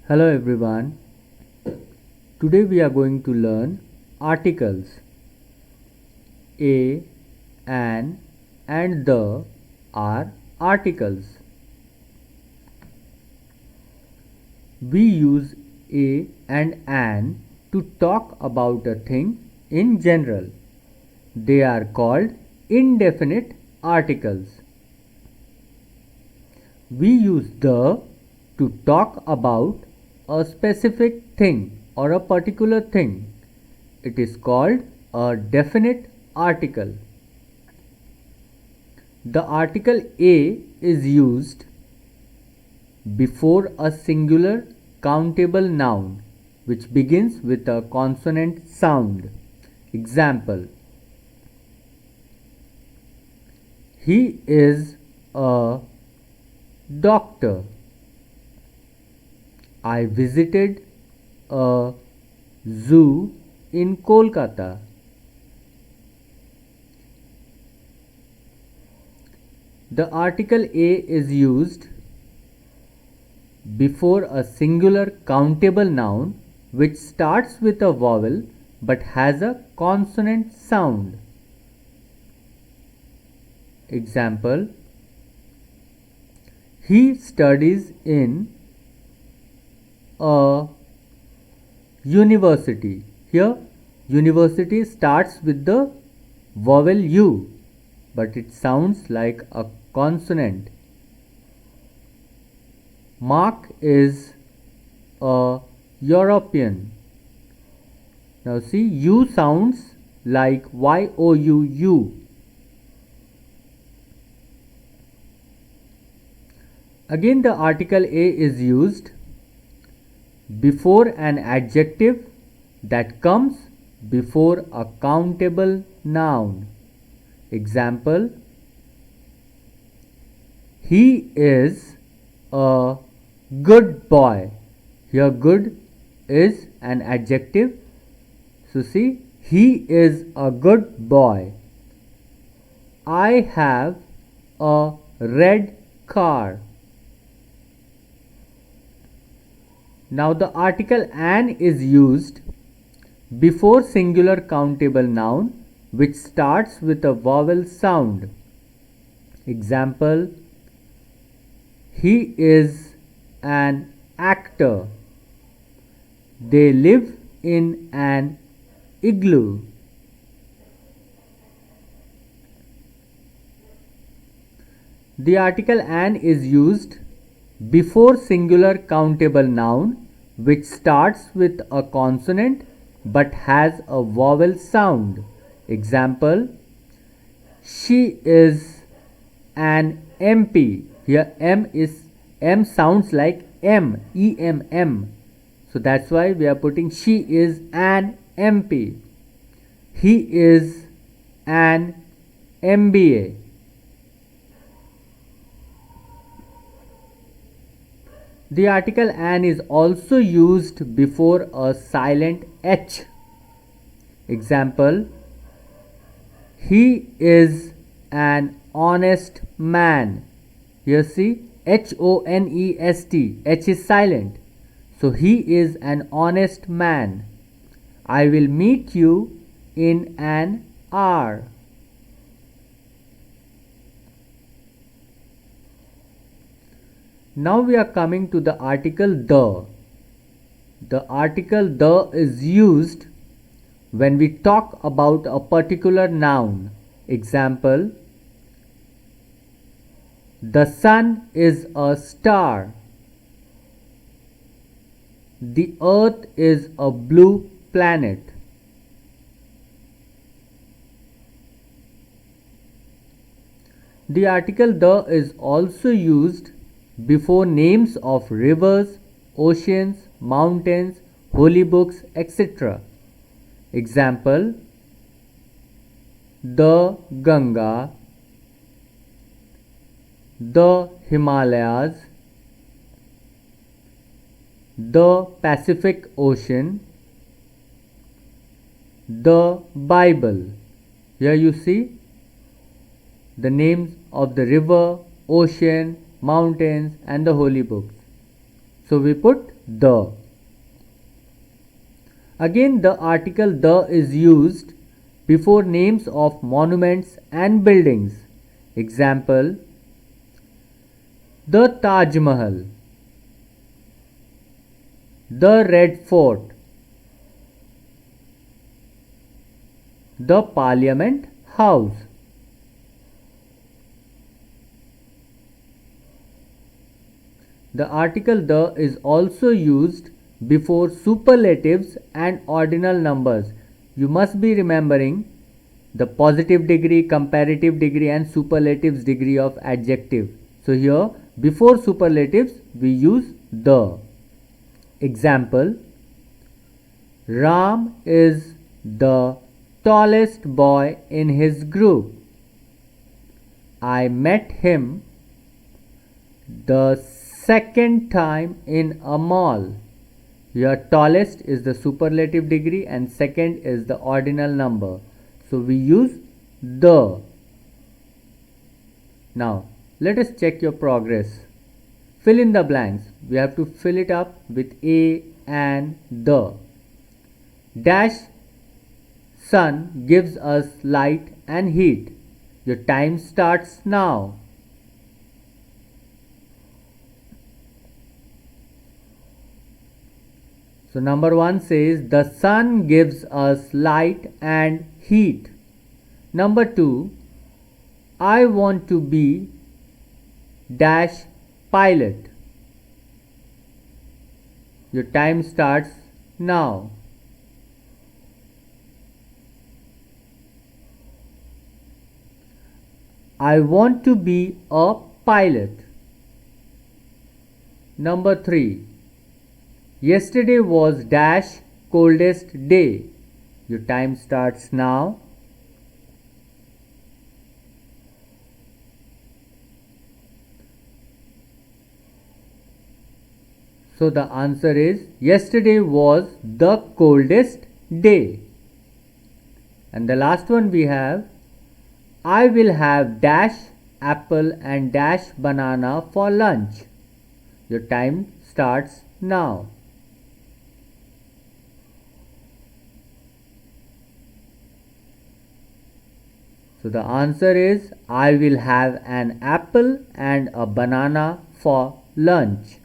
Hello everyone. Today we are going to learn articles. A, an, and the are articles. We use a and an to talk about a thing in general. They are called indefinite articles. We use the to talk about a specific thing or a particular thing. It is called a definite article. The article a is used before a singular countable noun which begins with a consonant sound. Example: he is a doctor. I visited a zoo in Kolkata. The article a is used before a singular countable noun which starts with a vowel but has a consonant sound. Example: he studies in a university. Here, university starts with the vowel U, but it sounds like a consonant. Mark is a European. Now see, U sounds like Y-O-U-U. Again, the article a is used before an adjective that comes before a countable noun. Example: he is a good boy. Here good is an adjective. So see, he is a good boy. I have a red car. Now the article an is used before singular countable noun which starts with a vowel sound. Example: he is an actor. They live in an igloo. The article an is used before singular countable noun which starts with a consonant but has a vowel sound. Example: she is an MP. Here M sounds like M, E-M-M. So that's why we are putting she is an MP. He is an MBA. The article an is also used before a silent H. Example: he is an honest man. Here see, H-O-N-E-S-T, H is silent. So he is an honest man. I will meet you in an hour. Now we are coming to the article the. The article the is used when we talk about a particular noun. Example: the sun is a star. The earth is a blue planet. The article the is also used before names of rivers, oceans, mountains, holy books, etc. Example: the Ganga, the Himalayas, the Pacific Ocean, the Bible. Here you see the names of the river, ocean, mountains and the holy books. So we put the. Again, the article the is used before names of monuments and buildings. Example, the Taj Mahal, the Red Fort, the Parliament House. The article the is also used before superlatives and ordinal numbers. You must be remembering the positive degree, comparative degree and superlatives degree of adjective. So here before superlatives we use the. Example, Ram is the tallest boy in his group. I met him the second time in a mall. Here tallest is the superlative degree and second is the ordinal number. So we use the. Now let us check your progress. Fill in the blanks. We have to fill it up with a and the. Dash sun gives us light and heat. Your time starts now. So number 1 says the sun gives us light and heat. Number 2, I want to be dash pilot. Your time starts now. I want to be a pilot. Number 3, yesterday was dash coldest day. Your time starts now. So the answer is yesterday was the coldest day. And the last one we have, I will have dash apple and dash banana for lunch. Your time starts now. So the answer is I will have an apple and a banana for lunch.